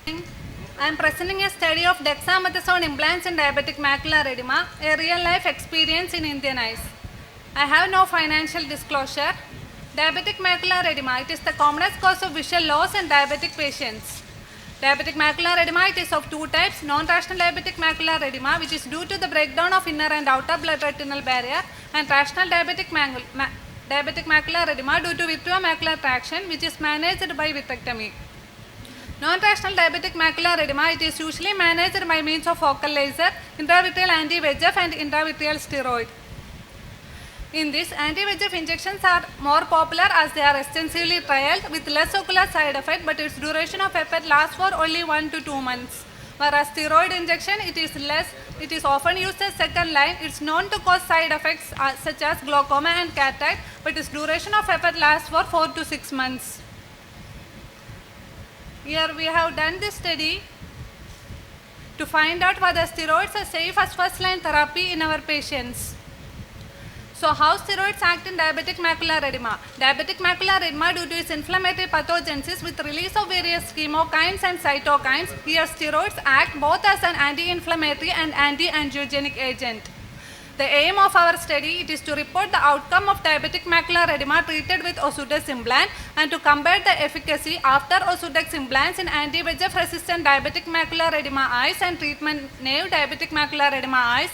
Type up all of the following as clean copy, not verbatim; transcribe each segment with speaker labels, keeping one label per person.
Speaker 1: I am presenting a study of dexamethasone implants in diabetic macular edema, a real-life experience in Indian eyes. I have no financial disclosure. Diabetic macular edema, it is the commonest cause of visual loss in diabetic patients. Diabetic macular edema, it is of two types: non-rational diabetic macular edema, which is due to the breakdown of inner and outer blood retinal barrier, and rational diabetic macular edema due to vitreomacular traction, which is managed by vitrectomy. Non-rational diabetic macular edema, it is usually managed by means of focal laser, intravitreal anti-VEGF and intravitreal steroid. In this, anti-VEGF injections are more popular as they are extensively trialed with less ocular side effect, but its duration of effect lasts for only 1 to 2 months. Whereas steroid injection, it is often used as second line. It is known to cause side effects such as glaucoma and cataract, but its duration of effect lasts for 4 to 6 months. Here we have done this study to find out whether steroids are safe as first line therapy in our patients. So how steroids act in diabetic macular edema? Diabetic macular edema, due to its inflammatory pathogenesis with release of various chemokines and cytokines, here steroids act both as an anti-inflammatory and anti-angiogenic agent. The aim of our study, it is to report the outcome of diabetic macular edema treated with Ozurdex implant and to compare the efficacy after Ozurdex implants in anti-VEGF resistant diabetic macular edema eyes and treatment-naive diabetic macular edema eyes,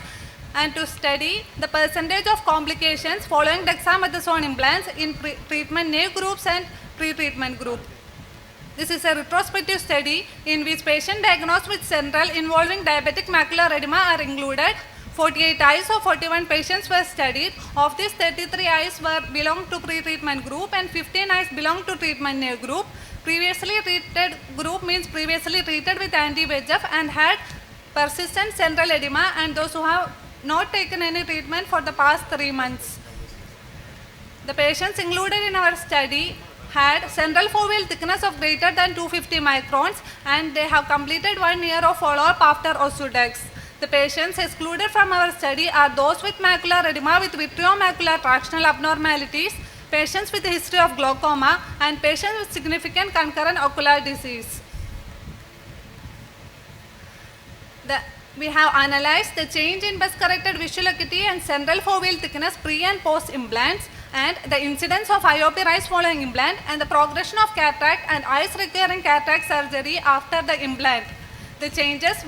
Speaker 1: and to study the percentage of complications following dexamethasone implants in treatment-naive groups and pre-treatment group. This is a retrospective study in which patients diagnosed with central involving diabetic macular edema are included. 48 eyes of 41 patients were studied. Of these, 33 eyes belonged to pre-treatment group and 15 eyes belonged to treatment-naive group. Previously treated group means previously treated with anti-VEGF and had persistent central edema, and those who have not taken any treatment for the past 3 months. The patients included in our study had central foveal thickness of greater than 250 microns and they have completed 1 year of follow-up after Ozurdex. The patients excluded from our study are those with macular edema with vitreomacular tractional abnormalities, patients with a history of glaucoma, and patients with significant concurrent ocular disease. We have analyzed the change in best-corrected visual acuity and central foveal thickness pre and post implants, and the incidence of IOP rise following implant, and the progression of cataract and eyes requiring cataract surgery after the implant. The changes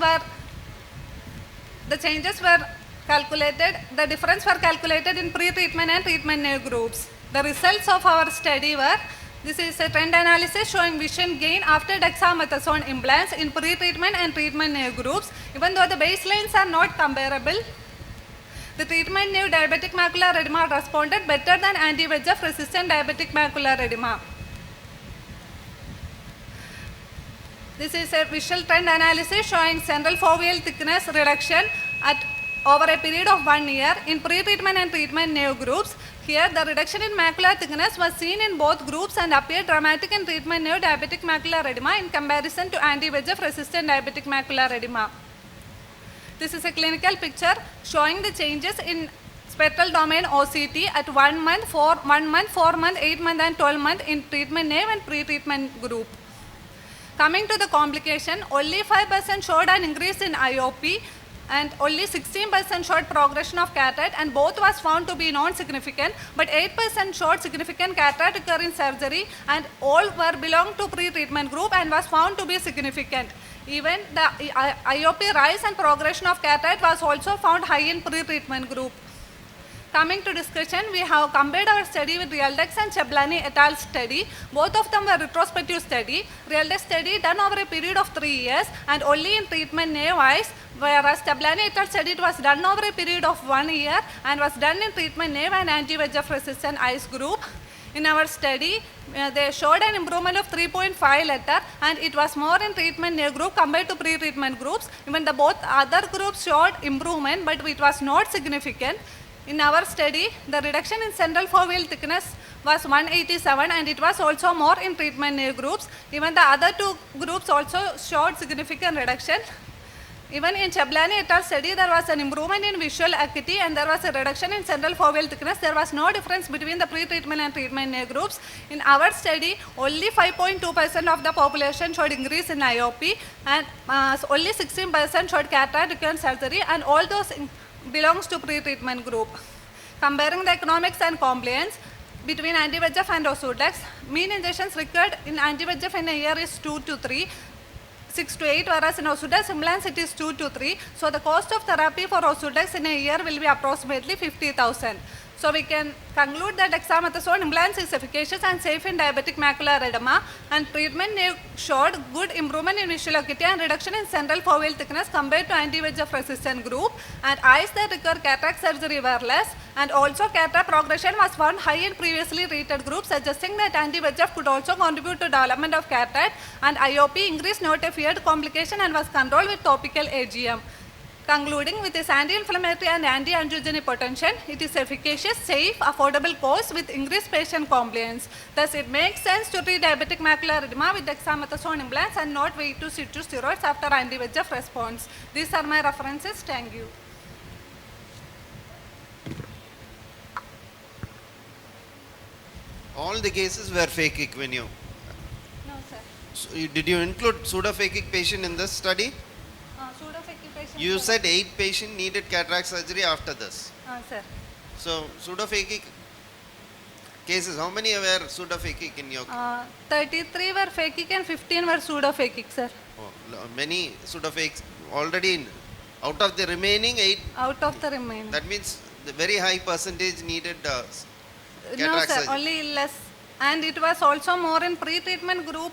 Speaker 1: were calculated, the difference were calculated in pre-treatment and treatment-naive groups. The results of our study were: this is a trend analysis showing vision gain after dexamethasone implants in pre-treatment and treatment-naive groups. Even though the baselines are not comparable, the treatment-naive diabetic macular edema responded better than anti-VEGF resistant diabetic macular edema. This is a visual trend analysis showing central foveal thickness reduction over a period of 1 year in pre-treatment and treatment-naive groups. Here, the reduction in macular thickness was seen in both groups and appeared dramatic in treatment-naive diabetic macular edema in comparison to anti-VEGF resistant diabetic macular edema. This is a clinical picture showing the changes in spectral domain OCT at 1 month, 4 month, 8 month and 12 month in treatment-naive and pre-treatment group. Coming to the complication, only 5% showed an increase in IOP and only 16% showed progression of cataract, and both was found to be non-significant, but 8% showed significant cataract recurrence surgery, and all were belonged to pre-treatment group and was found to be significant. Even the IOP rise and progression of cataract was also found high in pre-treatment group. Coming to discussion, we have compared our study with Realdex and Chablani et al. Study. Both of them were retrospective study. Realdex study done over a period of 3 years and only in treatment-naive eyes, whereas Chablani et al. study was done over a period of 1 year and was done in treatment-naive and anti-VEGF resistant eyes group. In our study, they showed an improvement of 3.5 letter, and it was more in treatment-naive group compared to pre-treatment groups. Even the both other groups showed improvement, but it was not significant. In our study, the reduction in central foveal thickness was 187 and it was also more in treatment-naive groups. Even the other two groups also showed significant reduction. Even in Chablani et al. Study, there was an improvement in visual acuity and there was a reduction in central foveal thickness. There was no difference between the pre-treatment and treatment groups. In our study, only 5.2% of the population showed increase in IOP and only 16% showed cataract recurrent surgery, and all those belongs to pre-treatment group. Comparing the economics and compliance between anti-VEGF and Ozurdex, mean injections required in anti-VEGF in a year is 2 to 3. 6 to 8, whereas in Ozurdex implants it is 2 to 3. So the cost of therapy for Ozurdex in a year will be approximately 50,000. So we can conclude that dexamethasone implants is efficacious and safe in diabetic macular edema, and treatment showed good improvement in visual acuity and reduction in central foveal thickness compared to anti-VEGF resistant group, and eyes that require cataract surgery were less, and also cataract progression was found high in previously treated groups, suggesting that anti-VEGF could also contribute to development of cataract, and IOP increased not a feared complication and was controlled with topical AGM. Concluding, with its anti-inflammatory and anti-angiogenic potential, it is efficacious, safe, affordable cost with increased patient compliance. Thus, it makes sense to treat diabetic macular edema with dexamethasone implants and not wait to switch to steroids after anti-VEGF response. These are my references. Thank you.
Speaker 2: All the cases were phakic when you...
Speaker 1: No, sir.
Speaker 2: So did you include pseudophakic patient in this study?
Speaker 1: Pseudophakic patient.
Speaker 2: You said 8 patients needed cataract surgery after this.
Speaker 1: Sir.
Speaker 2: So pseudophakic cases, how many were pseudophakic in your...
Speaker 1: 33 were phakic and 15 were pseudophakic, sir.
Speaker 2: Many pseudophakics already out of the remaining 8?
Speaker 1: Out of the remaining.
Speaker 2: That means the very high percentage needed
Speaker 1: No,
Speaker 2: cataract
Speaker 1: sir,
Speaker 2: surgery.
Speaker 1: only less. And it was also more in pre-treatment group.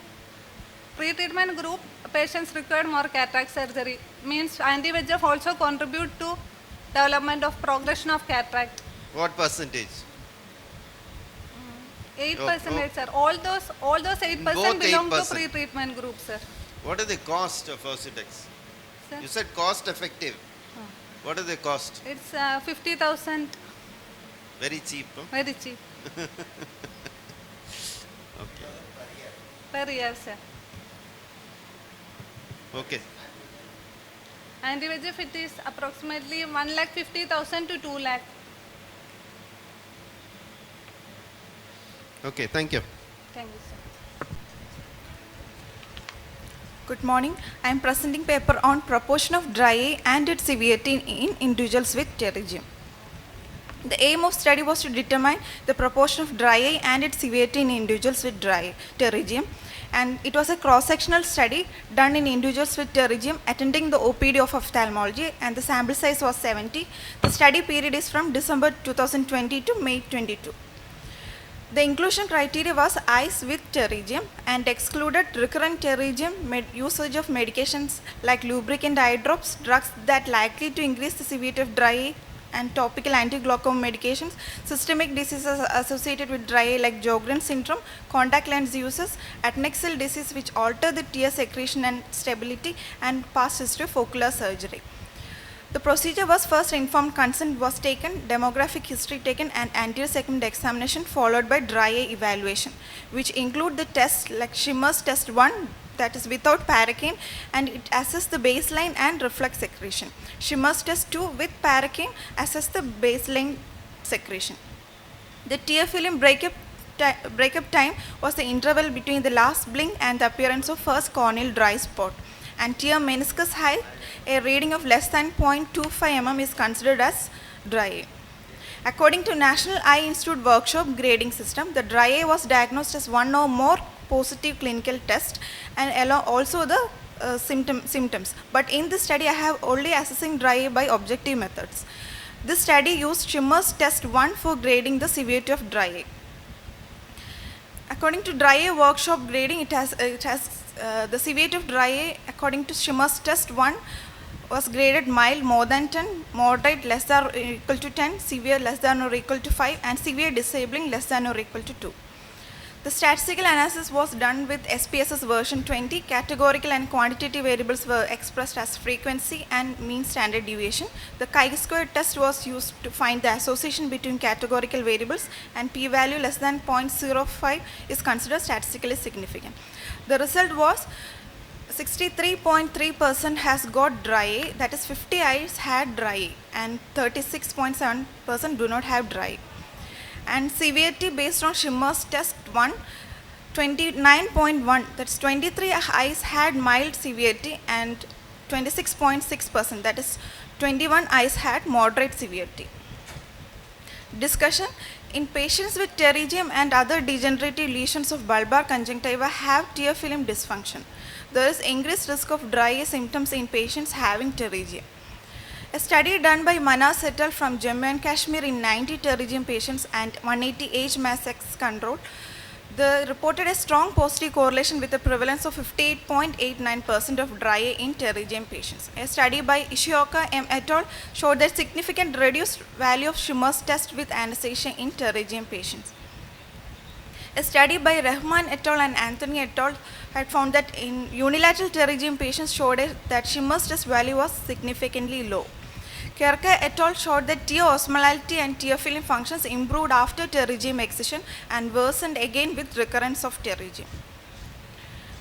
Speaker 1: Pre-treatment group patients required more cataract surgery. Means anti-VEGF also contribute to development of progression of cataract.
Speaker 2: What percentage?
Speaker 1: 8%, sir. All those 8%
Speaker 2: Both
Speaker 1: belong to
Speaker 2: 8%.
Speaker 1: pre-treatment group, sir.
Speaker 2: What is the cost of Ozurdex?
Speaker 1: Sir?
Speaker 2: You said cost effective. What is the cost?
Speaker 1: It's 50,000,
Speaker 2: Very cheap. Huh?
Speaker 1: very cheap
Speaker 2: Okay.
Speaker 1: per year, sir.
Speaker 2: Okay.
Speaker 1: Anti-VEGF it is approximately 1,50,000 to 2 lakh.
Speaker 2: Okay, thank you.
Speaker 1: Thank you, sir.
Speaker 3: Good morning. I am presenting paper on proportion of dry eye and its severity in individuals with pterygium. The aim of study was to determine the proportion of dry eye and its severity in individuals with dry pterygium, and it was a cross-sectional study done in individuals with pterygium attending the OPD of ophthalmology, and the sample size was 70. The study period is from December 2020 to May 22. The inclusion criteria was eyes with pterygium and excluded recurrent pterygium, usage of medications like lubricant eye drops, drugs that likely to increase the severity of dry eye, and topical anti-glaucoma medications, systemic diseases associated with dry eye like Sjogren's syndrome, contact lens uses, adnexal disease which alter the tear secretion and stability, and past history of ocular surgery. The procedure was first informed consent was taken, demographic history taken, and anterior segment examination followed by dry eye evaluation, which include the tests like Schimmer's test 1, that is without paracaine, and it assessed the baseline and reflex secretion. Schimmer's test 2 with paracaine assessed the baseline secretion. The tear film breakup time was the interval between the last blink and the appearance of first corneal dry spot. And tear meniscus height, a reading of less than 0.25 mm is considered as dry eye. According to National Eye Institute workshop grading system, the dry eye was diagnosed as one or more positive clinical tests and also the symptoms. But in this study, I have only assessing dry eye by objective methods. This study used Schimmer's test 1 for grading the severity of dry eye. According to dry eye workshop grading, it has the severity of dry eye according to Schimmer's test 1 was graded mild more than 10, moderate less than or equal to 10, severe less than or equal to 5, and severe disabling less than or equal to 2. The statistical analysis was done with SPSS version 20. Categorical and quantitative variables were expressed as frequency and mean standard deviation. The chi-square test was used to find the association between categorical variables, and p-value less than 0.05 is considered statistically significant. The result was 63.3% has got dry eye, that is 50 eyes had dry eye, and 36.7% do not have dry eye. And severity based on Schimmer's test 1, 29.1, that's 23 eyes had mild severity, and 26.6%, that is 21 eyes had moderate severity. Discussion. In patients with pterygium and other degenerative lesions of bulbar conjunctiva have tear film dysfunction, there is increased risk of dry eye symptoms in patients having pterygium. A study done by Manas et al. From Jammu and Kashmir in 90 pterygium patients and 180 age mass X control, they reported a strong positive correlation with a prevalence of 58.89% of dry eye in pterygium patients. A study by Ishioka M. et al. Showed that significant reduced value of Schimmer's test with anesthesia in pterygium patients. A study by Rahman et al. And Anthony et al. Had found that in unilateral pterygium patients showed that Schimmer's test value was significantly low. Kerka et al. Showed that tear osmolality and tear film functions improved after pterygium excision and worsened again with recurrence of pterygium.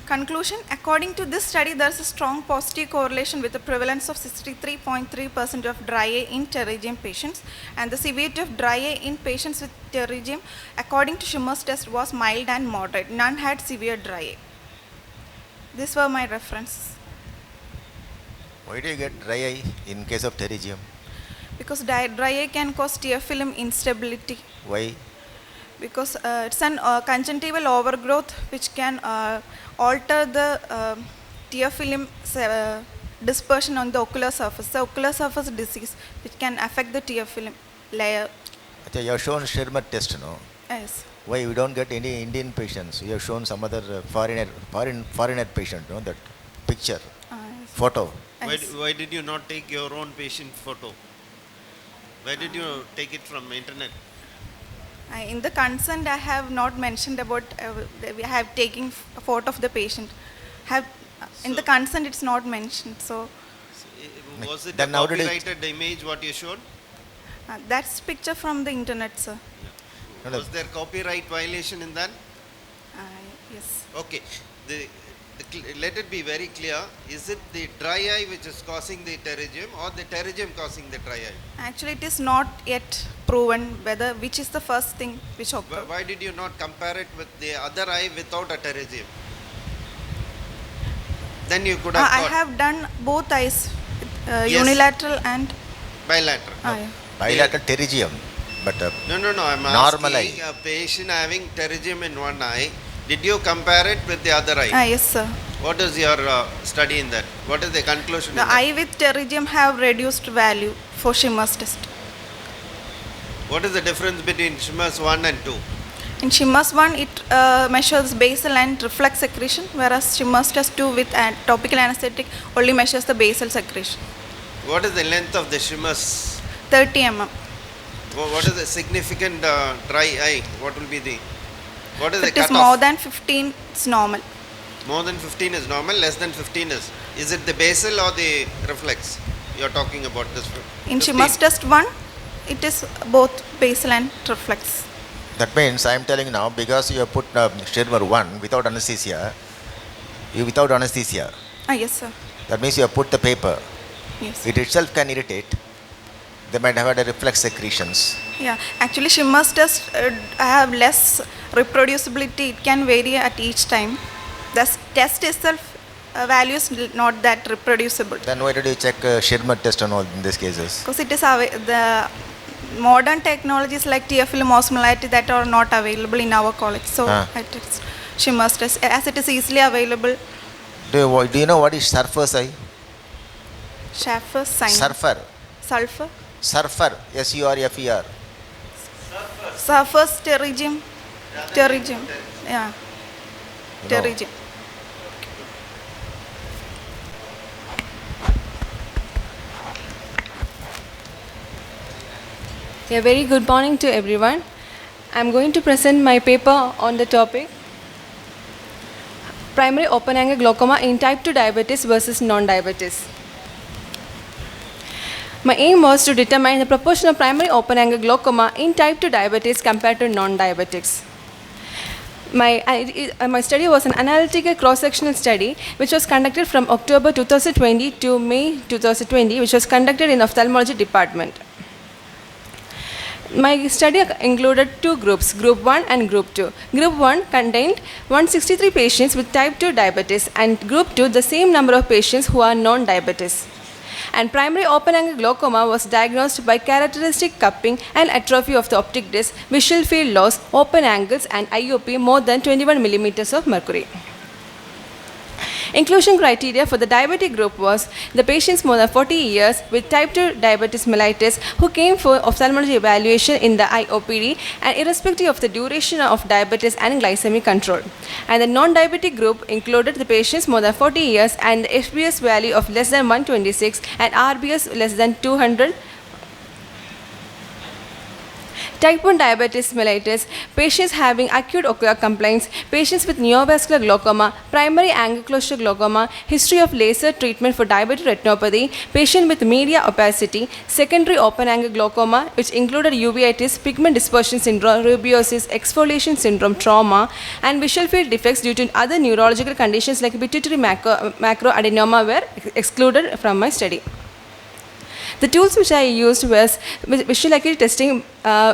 Speaker 3: Conclusion. According to this study, there is a strong positive correlation with the prevalence of 63.3% of dry eye in pterygium patients, and the severity of dry eye in patients with pterygium according to Schimmer's test was mild and moderate. None had severe dry eye. These were my references.
Speaker 4: Why do you get dry eye in case of pterygium?
Speaker 3: Because dry eye can cause tear film instability.
Speaker 4: Why?
Speaker 3: Because it's an conjunctival overgrowth which can alter the tear film dispersion on the ocular surface. The ocular surface disease which can affect the tear film layer.
Speaker 4: Achha, you have shown Schirmer test, no?
Speaker 3: Yes.
Speaker 4: Why we don't get any Indian patients? You have shown some other foreigner patient, no? That picture,
Speaker 3: Yes.
Speaker 4: photo.
Speaker 3: Yes.
Speaker 2: Why did you not take your own patient photo? Why did you take it from internet?
Speaker 3: In the consent, I have not mentioned about I have taken a photo of the patient. In the consent, it's not mentioned. So
Speaker 2: Was it
Speaker 4: Then
Speaker 2: a
Speaker 4: how did it-
Speaker 2: copyrighted image what you showed?
Speaker 3: that's picture from the internet, sir.
Speaker 4: No, no.
Speaker 2: Was there copyright violation in that?
Speaker 3: Yes.
Speaker 2: Okay. Let it be very clear. Is it the dry eye which is causing the pterygium or the pterygium causing the dry eye?
Speaker 3: Actually, it is not yet proven whether which is the first thing which occurred.
Speaker 2: Why did you not compare it with the other eye without a pterygium? Then you could have
Speaker 3: I
Speaker 2: got
Speaker 3: have done both eyes,
Speaker 2: Yes.
Speaker 3: unilateral and
Speaker 2: bilateral.
Speaker 3: yeah.
Speaker 4: Bilateral pterygium, but
Speaker 2: No. I'm
Speaker 4: Normal
Speaker 2: asking a patient having pterygium in one eye. Did you compare it with the other eye?
Speaker 3: Yes, sir.
Speaker 2: What is your study in that? What is the conclusion?
Speaker 3: The
Speaker 2: in that?
Speaker 3: eye with pterygium have reduced value for Schimmer's test.
Speaker 2: What is the difference between Schimmer's 1 and 2?
Speaker 3: In Schimmer's 1, it measures basal and reflex secretion, whereas Schimmer's test 2 with topical anesthetic only measures the basal secretion.
Speaker 2: What is the length of the Schimmer's?
Speaker 3: 30 mm.
Speaker 2: What is the significant dry eye? What will be the? What is
Speaker 3: If
Speaker 2: the
Speaker 3: it is
Speaker 2: cutoff?
Speaker 3: more than 15, it's normal.
Speaker 2: More than 15 is normal, less than 15 is. Is it the basal or the reflex? You are talking about this.
Speaker 3: In
Speaker 2: 15.
Speaker 3: Schimmer's test 1, it is both basal and reflex.
Speaker 4: that means I am telling now, because you have put Schirmer 1 without anesthesia,
Speaker 3: Yes, sir.
Speaker 4: that means you have put the paper.
Speaker 3: Yes.
Speaker 4: It itself can irritate. They might have had a reflex secretions.
Speaker 3: Yeah, actually Schimmer's test have less reproducibility. It can vary at each time. The test itself value is not that reproducible.
Speaker 4: Then why did you check Schirmer test and all in these cases?
Speaker 3: Because it is the modern technologies like tear film osmolality that are not available in our college. So it is Schimmer's test as it is easily available.
Speaker 4: Do you know what is Surfer's eye?
Speaker 3: Schaffer's sign.
Speaker 4: Surfer.
Speaker 3: Sulfur.
Speaker 4: Surfer. S-U-R-F-E-R.
Speaker 3: Surfer's pterygium. Pterygium. Yeah.
Speaker 4: You know.
Speaker 3: Pterygium.
Speaker 5: A very good morning to everyone. I'm going to present my paper on the topic primary open angle glaucoma in type 2 diabetes versus non-diabetes. My aim was to determine the proportion of primary open angle glaucoma in type 2 diabetes compared to non-diabetics. My study was an analytical cross-sectional study which was conducted from October 2020 to May 2020, which was conducted in ophthalmology department. My study included two groups, Group 1 and Group 2. Group 1 contained 163 patients with type 2 diabetes, and Group 2 the same number of patients who are non-diabetes. And primary open-angle glaucoma was diagnosed by characteristic cupping and atrophy of the optic disc, visual field loss, open angles, and IOP more than 21 millimeters of mercury. Inclusion criteria for the diabetic group was the patients more than 40 years with type 2 diabetes mellitus who came for ophthalmology evaluation in the IOPD and irrespective of the duration of diabetes and glycemic control. And the non-diabetic group included the patients more than 40 years and the FBS value of less than 126 and RBS less than 200. Type 1 diabetes mellitus, patients having acute ocular complaints, patients with neovascular glaucoma, primary ankylosing glaucoma, history of laser treatment for diabetic retinopathy, patient with media opacity, secondary open-angle glaucoma, which included uveitis, pigment dispersion syndrome, rubiosis, exfoliation syndrome, trauma, and visual field defects due to other neurological conditions like pituitary macroadenoma were excluded from my study. The tools which I used was visual acuity testing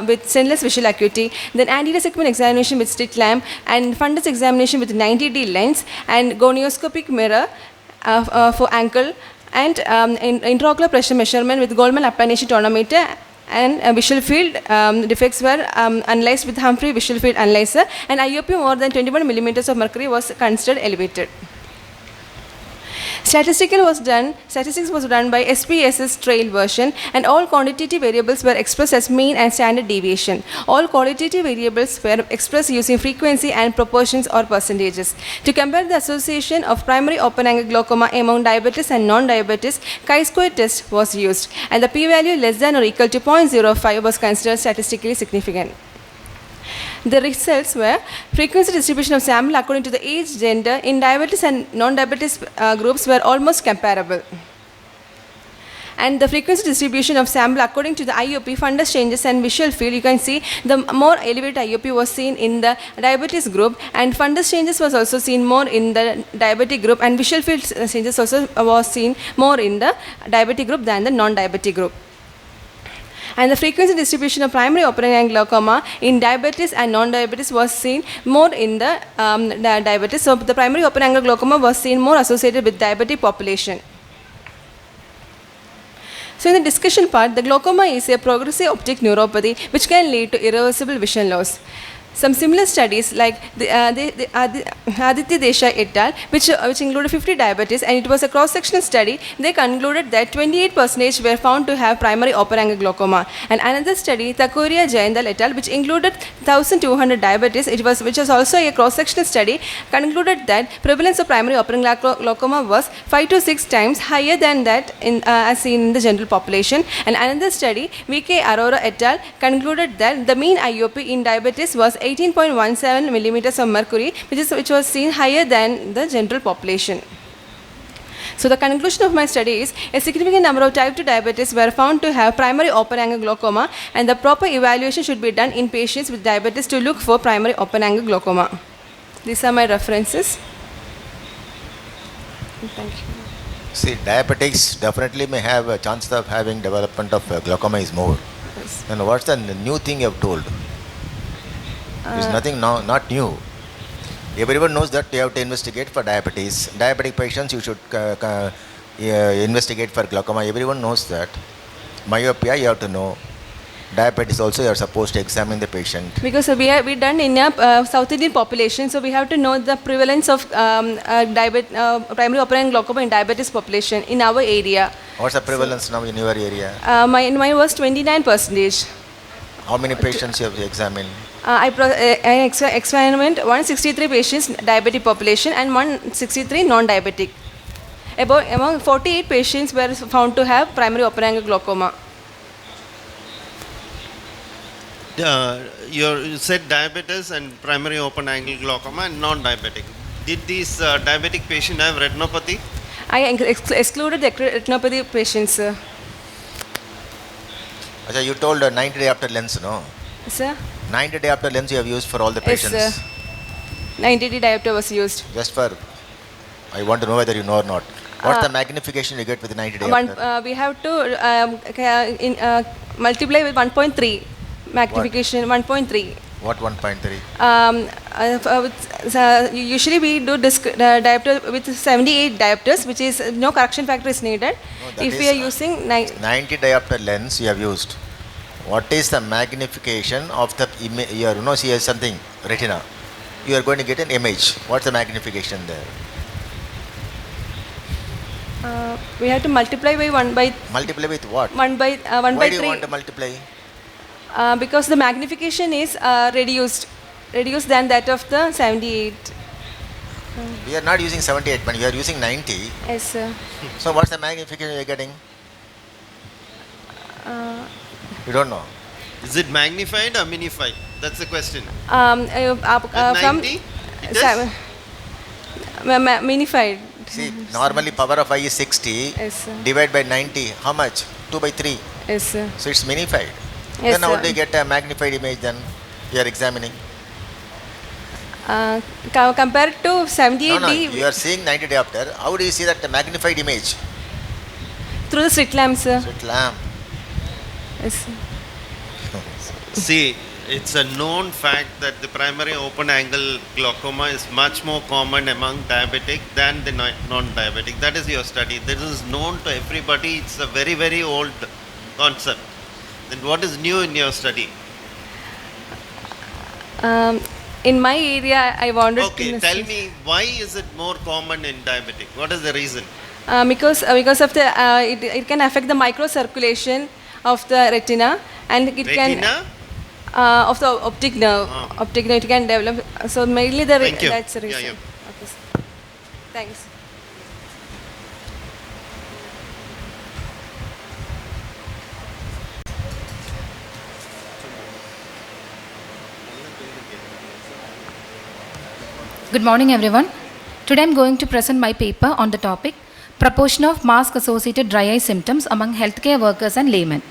Speaker 5: with senseless visual acuity, then anterior segment examination with slit lamp, and fundus examination with 90D lens, and gonioscopic mirror for ankle, and intraocular pressure measurement with Goldman applanation tonometer, and visual field defects were analyzed with Humphrey visual field analyzer, and IOP more than 21 millimeters of mercury was considered elevated. Statistics was done by SPSS trail version, and all quantitative variables were expressed as mean and standard deviation. All qualitative variables were expressed using frequency and proportions or percentages. To compare the association of primary open-angle glaucoma among diabetes and non-diabetes, chi-square test was used, and the p-value less than or equal to 0.05 was considered statistically significant. The results were frequency distribution of sample according to the age, gender in diabetes and non-diabetes groups were almost comparable. And the frequency distribution of sample according to the IOP, fundus changes, and visual field, you can see the more elevated IOP was seen in the diabetes group, and fundus changes was also seen more in the diabetic group, and visual field changes also was seen more in the diabetic group than the non-diabetic group. And the frequency distribution of primary open-angle glaucoma in diabetes and non-diabetes was seen more in the diabetes. So the primary open-angle glaucoma was seen more associated with diabetic population. So in the discussion part, the glaucoma is a progressive optic neuropathy which can lead to irreversible vision loss. Some similar studies like the Aditya Desai et al., which included 50 diabetes, and it was a cross-sectional study, they concluded that 28% were found to have primary open-angle glaucoma. And another study, Thakuria Jayandal et al., which included 1,200 diabetes, which was also a cross-sectional study, concluded that prevalence of primary open-angle glaucoma was 5 to 6 times higher than that as seen in the general population. And another study, VK Arora et al., concluded that the mean IOP in diabetes was 18.17 millimeters of mercury, which was seen higher than the general population. So the conclusion of my study is a significant number of type 2 diabetes were found to have primary open-angle glaucoma, and the proper evaluation should be done in patients with diabetes to look for primary open-angle glaucoma. These are my references. Thank you.
Speaker 4: See, diabetics definitely may have a chance of having development of glaucoma is more.
Speaker 5: Yes.
Speaker 4: And what's the new thing you have told? It's nothing not new. Everyone knows that you have to investigate for diabetes. Diabetic patients, you should investigate for glaucoma. Everyone knows that. Myopia, you have to know. Diabetes also, you are supposed to examine the patient.
Speaker 5: Because we done in a South Indian population, so we have to know the prevalence of primary open-angle glaucoma in diabetes population in our area.
Speaker 4: What's the prevalence now in your area?
Speaker 5: Mine was 29%.
Speaker 4: How many patients you have examined?
Speaker 5: I examined 163 patients diabetic population and 163 non-diabetic. Among 48 patients were found to have primary open-angle glaucoma.
Speaker 2: You said diabetes and primary open-angle glaucoma and non-diabetic. Did these diabetic patient have retinopathy?
Speaker 5: I excluded the retinopathy patients.
Speaker 4: Achha, you told 90 day after lens, no?
Speaker 5: Sir?
Speaker 4: 90 day after lens you have used for all the
Speaker 5: Yes,
Speaker 4: patients.
Speaker 5: sir. 90D diopter was used.
Speaker 4: Just for, I want to know whether you know or not. What's the magnification you get with the 90 diopter?
Speaker 5: We have to multiply with 1.3 magnification. 1.3.
Speaker 4: What 1.3?
Speaker 5: Usually we do diopter with 78 diopters, which is no correction factor is needed.
Speaker 4: that
Speaker 5: If we
Speaker 4: is,
Speaker 5: are using
Speaker 4: 90 diopter lens you have used. What is the magnification of the image? You know, see something, retina. You are going to get an image. What's the magnification there?
Speaker 5: we have to multiply by 1 by
Speaker 4: Multiply with what?
Speaker 5: 1 by
Speaker 4: Why
Speaker 5: 3.
Speaker 4: do you want to multiply?
Speaker 5: Because the magnification is reduced than that of the 78.
Speaker 4: We are not using 78, but we are using 90.
Speaker 5: Yes, sir.
Speaker 4: So what's the magnification you are getting? You don't know.
Speaker 2: Is it magnified or minified? That's the question.
Speaker 5: From
Speaker 2: 90? It is?
Speaker 5: Minified.
Speaker 4: See, normally power of eye is 60.
Speaker 5: Yes, sir.
Speaker 4: Divide by 90. How much? 2 by 3.
Speaker 5: Yes, sir.
Speaker 4: So it's minified.
Speaker 5: Yes,
Speaker 4: Then how
Speaker 5: sir.
Speaker 4: do you get a magnified image then? You are examining.
Speaker 5: Compared to 78D
Speaker 4: No, you are seeing 90 diopter. How do you see that magnified image?
Speaker 5: through the slit lamp, sir.
Speaker 4: So it's lamp.
Speaker 5: Yes, sir.
Speaker 2: See, it's a known fact that the primary open angle glaucoma is much more common among diabetic than the non-diabetic. That is your study. This is known to everybody. It's a very, very old concept. Then what is new in your study?
Speaker 5: In my area, I wanted
Speaker 2: Okay,
Speaker 5: to
Speaker 2: tell me, why is it more common in diabetic? What is the reason?
Speaker 5: because of the it can affect the microcirculation of the retina, and it can
Speaker 2: Retina?
Speaker 5: of the optic nerve. Optic nerve it can develop. So mainly
Speaker 2: Thank you.
Speaker 5: that's the
Speaker 2: Yeah,
Speaker 5: reason.
Speaker 2: yeah.
Speaker 5: Okay, sir. Thanks.
Speaker 6: Good morning, everyone. Today I'm going to present my paper on the topic Proportion of Mask Associated Dry Eye Symptoms Among Healthcare Workers and Laymen.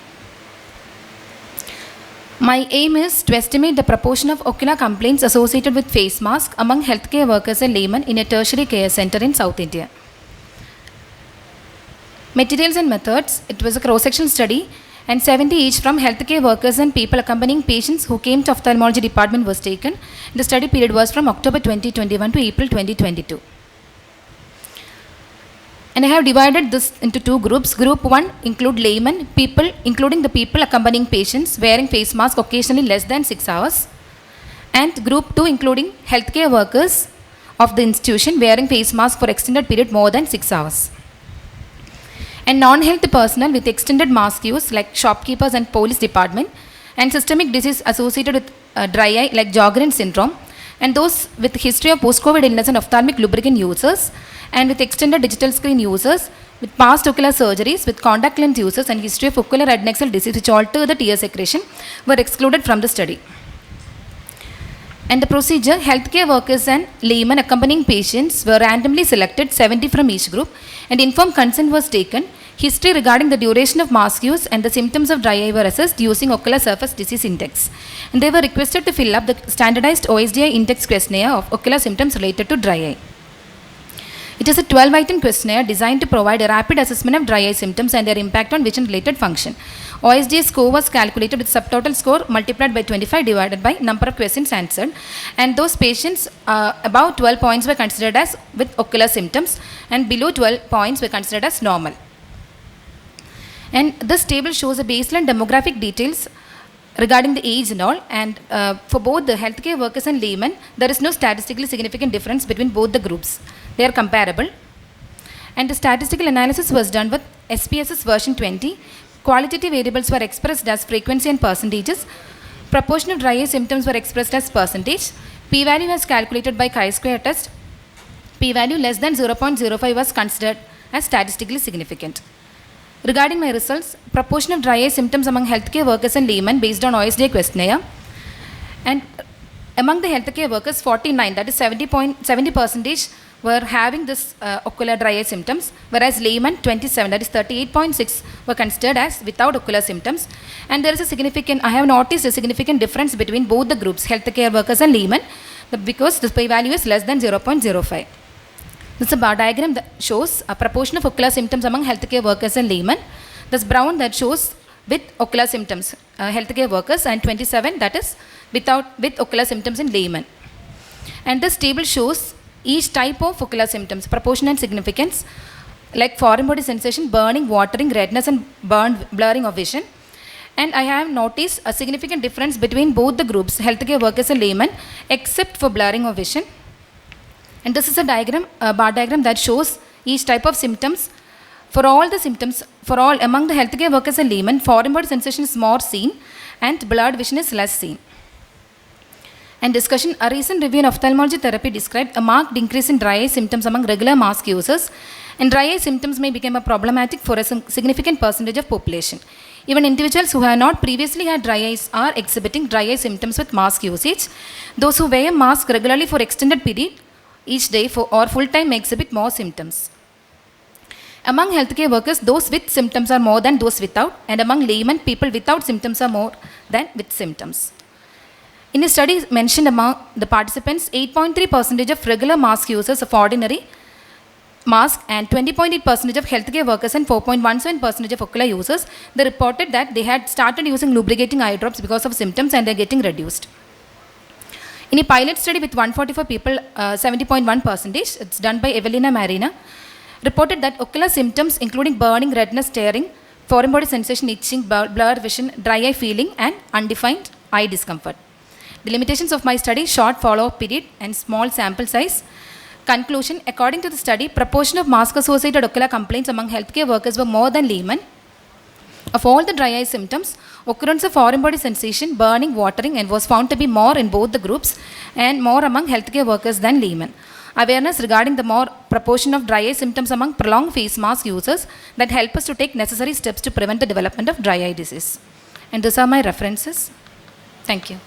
Speaker 6: My aim is to estimate the proportion of ocular complaints associated with face mask among healthcare workers and laymen in a tertiary care center in South India. Materials and methods. It was a cross-section study, and 70 each from healthcare workers and people accompanying patients who came to ophthalmology department was taken. The study period was from October 2021 to April 2022. And I have divided this into two groups. Group 1 include laymen, people, including the people accompanying patients wearing face mask occasionally less than 6 hours. And group 2 including healthcare workers of the institution wearing face mask for extended period more than 6 hours. And non-health personnel with extended mask use like shopkeepers and police department, and systemic disease associated with dry eye like Sjogren syndrome, and those with history of post-COVID illness and ophthalmic lubricant users, and with extended digital screen users, with past ocular surgeries, with contact lens users, and history of ocular adnexal disease which alter the tear secretion were excluded from the study. And the procedure, healthcare workers and laymen accompanying patients were randomly selected, 70 from each group, and informed consent was taken. History regarding the duration of mask use and the symptoms of dry eye were assessed using Ocular Surface Disease Index. And they were requested to fill up the standardized OSDI index questionnaire of ocular symptoms related to dry eye. It is a 12-item questionnaire designed to provide a rapid assessment of dry eye symptoms and their impact on vision-related function. OSDI score was calculated with subtotal score multiplied by 25 divided by number of questions answered, and those patients above 12 points were considered as with ocular symptoms, and below 12 points were considered as normal. And this table shows the baseline demographic details regarding the age and all, and for both the healthcare workers and laymen, there is no statistically significant difference between both the groups. They are comparable. And the statistical analysis was done with SPSS version 20. Qualitative variables were expressed as frequency and percentages. Proportion of dry eye symptoms were expressed as percentage. P-value was calculated by chi-square test. P-value less than 0.05 was considered as statistically significant. Regarding my results, proportion of dry eye symptoms among healthcare workers and laymen based on OSDI questionnaire, and among the healthcare workers, 49, that is 70% were having this ocular dry eye symptoms, whereas laymen 27, that is 38.6 were considered as without ocular symptoms. And there is a significant, I have noticed a significant difference between both the groups, healthcare workers and laymen. because the p-value is less than 0.05. This is a bar diagram that shows a proportion of ocular symptoms among healthcare workers and laymen. This brown that shows with ocular symptoms, healthcare workers, and 27 that is with ocular symptoms in laymen. And this table shows each type of ocular symptoms, proportion and significance, like foreign body sensation, burning, watering, redness, and blurring of vision. And I have noticed a significant difference between both the groups, healthcare workers and laymen, except for blurring of vision. And this is a diagram, a bar diagram that shows each type of symptoms. For all the symptoms, for all among the healthcare workers and laymen, foreign body sensation is more seen and blurred vision is less seen. And discussion, a recent review in ophthalmology therapy described a marked increase in dry eye symptoms among regular mask users, and dry eye symptoms may become a problematic for a significant percentage of population. Even individuals who have not previously had dry eyes are exhibiting dry eye symptoms with mask usage. Those who wear mask regularly for extended period each day or full time may exhibit more symptoms. Among healthcare workers, those with symptoms are more than those without, and among laymen, people without symptoms are more than with symptoms. In a study mentioned among the participants, 8.3% of regular mask users of ordinary mask and 20.8% of healthcare workers and 4.17% of ocular users, they reported that they had started using lubricating eye drops because of symptoms and they're getting reduced. In a pilot study with 144 people, 70.1%, it's done by Evelina Marina, reported that ocular symptoms including burning, redness, tearing, foreign body sensation, itching, blurred vision, dry eye feeling, and undefined eye discomfort. The limitations of my study, short follow-up period and small sample size. Conclusion, according to the study, proportion of mask-associated ocular complaints among healthcare workers were more than laymen. Of all the dry eye symptoms, occurrence of foreign body sensation, burning, watering, and was found to be more in both the groups and more among healthcare workers than laymen. Awareness regarding the more proportion of dry eye symptoms among prolonged face mask users that help us to take necessary steps to prevent the development of dry eye disease. And these are my references. Thank you.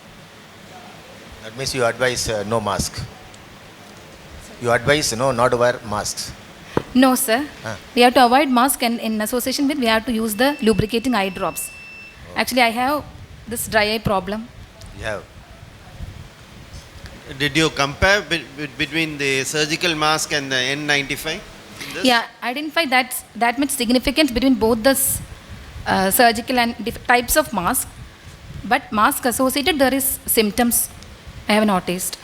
Speaker 4: That means you advise no mask. You advise not to wear masks.
Speaker 6: No, sir. We have to avoid mask, and in association with, we have to use the lubricating eye drops. Actually, I have this dry eye problem.
Speaker 4: You have.
Speaker 2: Did you compare between the surgical mask and the N95?
Speaker 6: Yeah, I didn't find that much significance between both the surgical and types of mask. But mask associated, there is symptoms I have noticed.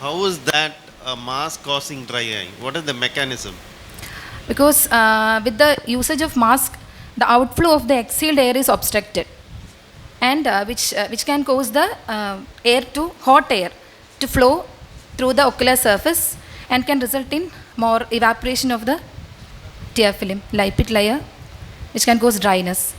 Speaker 2: How is that a mask causing dry eye? What is the mechanism?
Speaker 6: Because with the usage of mask, the outflow of the exhaled air is obstructed, and which can cause the hot air to flow through the ocular surface and can result in more evaporation of the tear film, lipid layer, which can cause dryness.